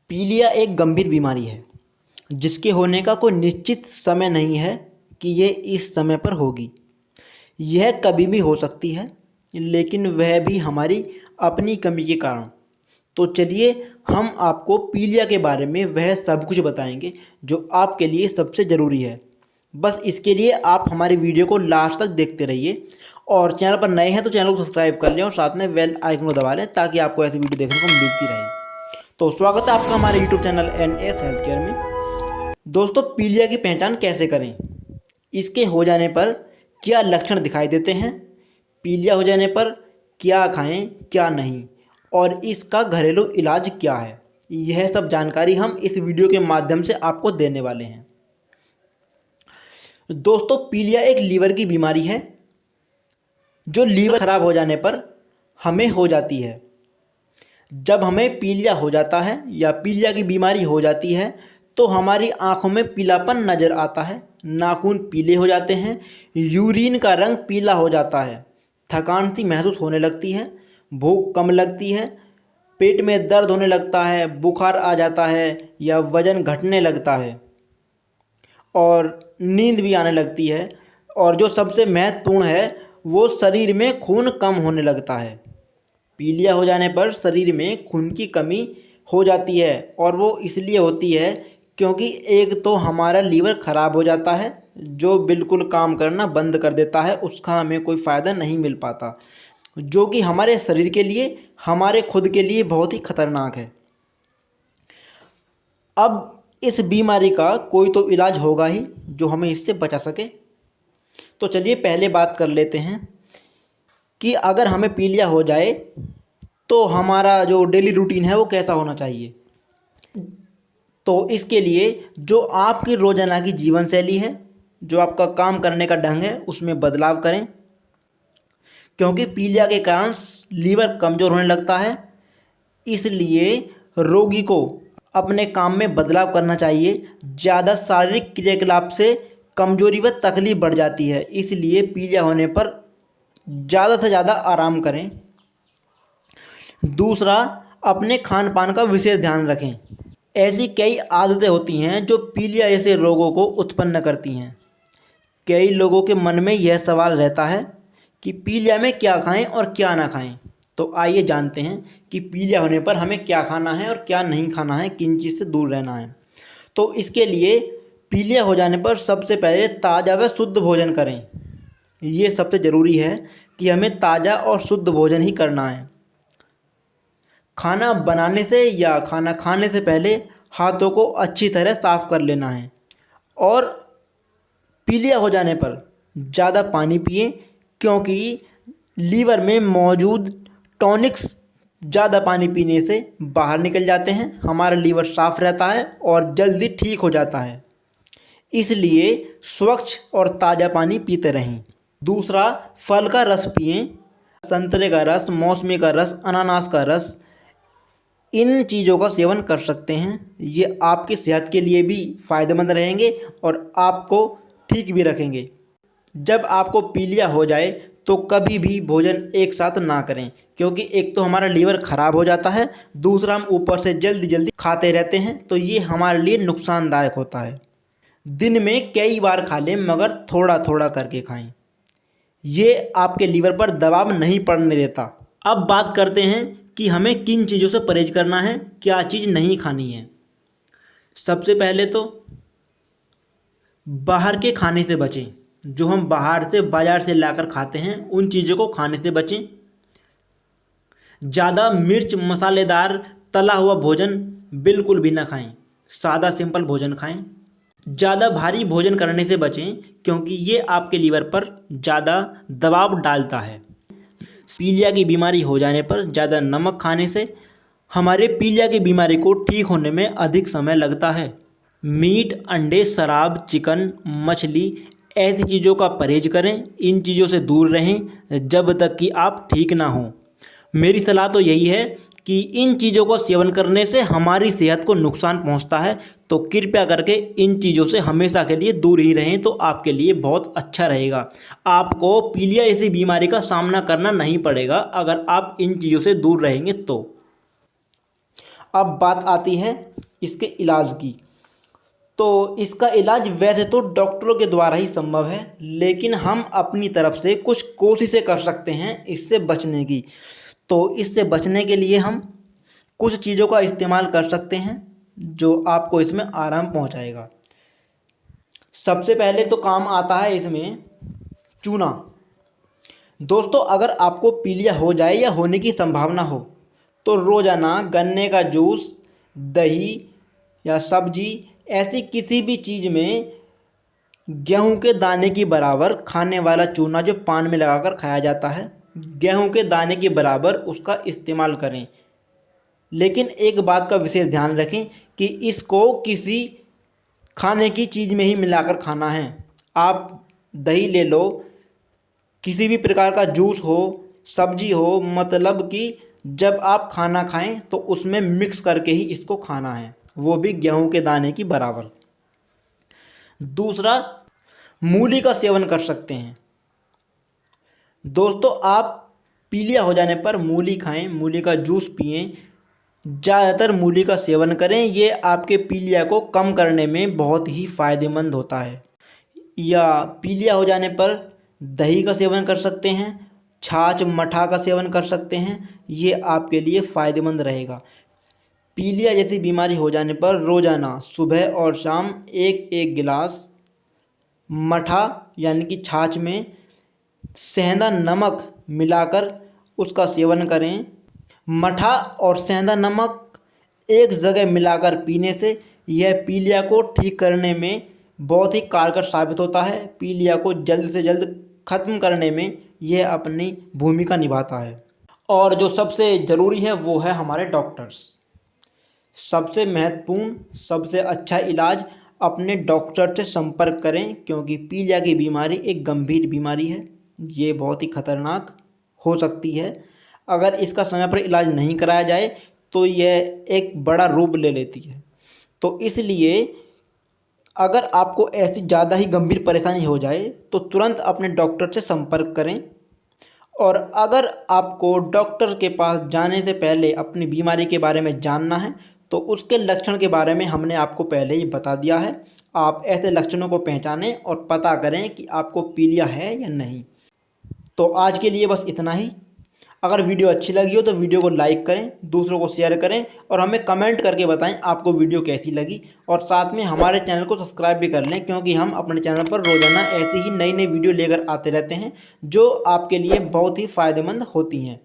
पीलिया एक गंभीर बीमारी है जिसके होने का कोई निश्चित समय नहीं है कि ये इस समय पर होगी। यह कभी भी हो सकती है, लेकिन वह भी हमारी अपनी कमी के कारण। तो चलिए हम आपको पीलिया के बारे में वह सब कुछ बताएंगे जो आपके लिए सबसे ज़रूरी है। बस इसके लिए आप हमारी वीडियो को लास्ट तक देखते रहिए और चैनल पर नए हैं तो चैनल को सब्सक्राइब कर लें और साथ में बेल आइकन को दबा लें ताकि आपको ऐसी वीडियो देखने को मिलती रहे। तो स्वागत है आपका हमारे YouTube channel NS health care में। दोस्तों, पीलिया की पहचान कैसे करें, इसके हो जाने पर क्या लक्षण दिखाई देते हैं, पीलिया हो जाने पर क्या खाएं क्या नहीं और इसका घरेलू इलाज क्या है, यह सब जानकारी हम इस वीडियो के माध्यम से आपको देने वाले हैं। दोस्तों, पीलिया एक लीवर की बीमारी है जो लीवर खराब हो जाने पर हमें हो जाती है। जब हमें पीलिया हो जाता है या पीलिया की बीमारी हो जाती है तो हमारी आंखों में पीलापन नज़र आता है, नाखून पीले हो जाते हैं, यूरिन का रंग पीला हो जाता है, थकान सी महसूस होने लगती है, भूख कम लगती है, पेट में दर्द होने लगता है, बुखार आ जाता है या वज़न घटने लगता है और नींद भी आने लगती है। और जो सबसे महत्वपूर्ण है वो शरीर में खून कम होने लगता है। पीलिया हो जाने पर शरीर में खून की कमी हो जाती है और वो इसलिए होती है क्योंकि एक तो हमारा लीवर ख़राब हो जाता है जो बिल्कुल काम करना बंद कर देता है, उसका हमें कोई फ़ायदा नहीं मिल पाता, जो कि हमारे शरीर के लिए, हमारे खुद के लिए बहुत ही खतरनाक है। अब इस बीमारी का कोई तो इलाज होगा ही जो हमें इससे बचा सके। तो चलिए पहले बात कर लेते हैं कि अगर हमें पीलिया हो जाए तो हमारा जो डेली रूटीन है वो कैसा होना चाहिए। तो इसके लिए जो आपकी रोज़ाना की जीवन शैली है, जो आपका काम करने का ढंग है, उसमें बदलाव करें, क्योंकि पीलिया के कारण लीवर कमज़ोर होने लगता है। इसलिए रोगी को अपने काम में बदलाव करना चाहिए। ज़्यादा शारीरिक क्रियाकलाप से कमजोरी व तकलीफ बढ़ जाती है, इसलिए पीलिया होने पर ज़्यादा से ज़्यादा आराम करें। दूसरा, अपने खान पान का विशेष ध्यान रखें। ऐसी कई आदतें होती हैं जो पीलिया जैसे रोगों को उत्पन्न करती हैं। कई लोगों के मन में यह सवाल रहता है कि पीलिया में क्या खाएं और क्या ना खाएं। तो आइए जानते हैं कि पीलिया होने पर हमें क्या खाना है और क्या नहीं खाना है, किन चीज़ से दूर रहना है। तो इसके लिए पीलिया हो जाने पर सबसे पहले ताज़ा व शुद्ध भोजन करें। ये सबसे ज़रूरी है कि हमें ताज़ा और शुद्ध भोजन ही करना है। खाना बनाने से या खाना खाने से पहले हाथों को अच्छी तरह साफ़ कर लेना है और पीलिया हो जाने पर ज़्यादा पानी पिएं, क्योंकि लीवर में मौजूद टॉनिक्स ज़्यादा पानी पीने से बाहर निकल जाते हैं, हमारा लीवर साफ़ रहता है और जल्दी ठीक हो जाता है। इसलिए स्वच्छ और ताज़ा पानी पीते रहें। दूसरा, फल का रस पिएं। संतरे का रस, मौसमी का रस, अनानास का रस, इन चीज़ों का सेवन कर सकते हैं। ये आपकी सेहत के लिए भी फ़ायदेमंद रहेंगे और आपको ठीक भी रखेंगे। जब आपको पीलिया हो जाए तो कभी भी भोजन एक साथ ना करें, क्योंकि एक तो हमारा लीवर ख़राब हो जाता है, दूसरा हम ऊपर से जल्दी जल्दी खाते रहते हैं, तो ये हमारे लिए नुकसानदायक होता है। दिन में कई बार खा लें मगर थोड़ा थोड़ा करके खाएं। ये आपके लीवर पर दबाव नहीं पड़ने देता। अब बात करते हैं कि हमें किन चीज़ों से परहेज करना है, क्या चीज़ नहीं खानी है। सबसे पहले तो बाहर के खाने से बचें। जो हम बाहर से, बाज़ार से लाकर खाते हैं, उन चीज़ों को खाने से बचें। ज़्यादा मिर्च मसालेदार तला हुआ भोजन बिल्कुल भी ना खाएं, सादा सिंपल भोजन खाएं। ज़्यादा भारी भोजन करने से बचें, क्योंकि ये आपके लीवर पर ज़्यादा दबाव डालता है। पीलिया की बीमारी हो जाने पर ज़्यादा नमक खाने से हमारे पीलिया की बीमारी को ठीक होने में अधिक समय लगता है। मीट, अंडे, शराब, चिकन, मछली, ऐसी चीज़ों का परहेज करें। इन चीज़ों से दूर रहें जब तक कि आप ठीक ना हों। मेरी सलाह तो यही है कि इन चीज़ों को सेवन करने से हमारी सेहत को नुकसान पहुंचता है, तो कृपया करके इन चीज़ों से हमेशा के लिए दूर ही रहें, तो आपके लिए बहुत अच्छा रहेगा। आपको पीलिया जैसी बीमारी का सामना करना नहीं पड़ेगा अगर आप इन चीज़ों से दूर रहेंगे तो। अब बात आती है इसके इलाज की। तो इसका इलाज वैसे तो डॉक्टरों के द्वारा ही संभव है, लेकिन हम अपनी तरफ से कुछ कोशिशें कर सकते हैं इससे बचने की। तो इससे बचने के लिए हम कुछ चीज़ों का इस्तेमाल कर सकते हैं जो आपको इसमें आराम पहुंचाएगा। सबसे पहले तो काम आता है इसमें चूना। दोस्तों, अगर आपको पीलिया हो जाए या होने की संभावना हो तो रोज़ाना गन्ने का जूस, दही या सब्जी, ऐसी किसी भी चीज़ में गेहूं के दाने की बराबर खाने वाला चूना जो पान में लगाकर खाया जाता है, गेहूं के दाने के बराबर उसका इस्तेमाल करें। लेकिन एक बात का विशेष ध्यान रखें कि इसको किसी खाने की चीज़ में ही मिलाकर खाना है। आप दही ले लो, किसी भी प्रकार का जूस हो, सब्जी हो, मतलब कि जब आप खाना खाएं तो उसमें मिक्स करके ही इसको खाना है, वो भी गेहूं के दाने की बराबर। दूसरा, मूली का सेवन कर सकते हैं। दोस्तों, आप पीलिया हो जाने पर मूली खाएं, मूली का जूस पिएं, ज़्यादातर मूली का सेवन करें। ये आपके पीलिया को कम करने में बहुत ही फ़ायदेमंद होता है। या पीलिया हो जाने पर दही का सेवन कर सकते हैं, छाछ मठा का सेवन कर सकते हैं, ये आपके लिए फ़ायदेमंद रहेगा। पीलिया जैसी बीमारी हो जाने पर रोज़ाना सुबह और शाम एक एक गिलास मठा यानी कि छाछ में सेंधा नमक मिलाकर उसका सेवन करें। मठा और सेंधा नमक एक जगह मिलाकर पीने से यह पीलिया को ठीक करने में बहुत ही कारगर साबित होता है। पीलिया को जल्द से जल्द ख़त्म करने में यह अपनी भूमिका निभाता है। और जो सबसे ज़रूरी है वो है हमारे डॉक्टर्स। सबसे महत्वपूर्ण, सबसे अच्छा इलाज अपने डॉक्टर से संपर्क करें, क्योंकि पीलिया की बीमारी एक गंभीर बीमारी है। ये बहुत ही खतरनाक हो सकती है। अगर इसका समय पर इलाज नहीं कराया जाए तो यह एक बड़ा रूप ले लेती है। तो इसलिए अगर आपको ऐसी ज़्यादा ही गंभीर परेशानी हो जाए तो तुरंत अपने डॉक्टर से संपर्क करें। और अगर आपको डॉक्टर के पास जाने से पहले अपनी बीमारी के बारे में जानना है तो उसके लक्षण के बारे में हमने आपको पहले ही बता दिया है। आप ऐसे लक्षणों को पहचानें और पता करें कि आपको पीलिया है या नहीं। तो आज के लिए बस इतना ही। अगर वीडियो अच्छी लगी हो तो वीडियो को लाइक करें, दूसरों को शेयर करें और हमें कमेंट करके बताएं आपको वीडियो कैसी लगी। और साथ में हमारे चैनल को सब्सक्राइब भी कर लें, क्योंकि हम अपने चैनल पर रोज़ाना ऐसी ही नई नई वीडियो लेकर आते रहते हैं जो आपके लिए बहुत ही फ़ायदेमंद होती हैं।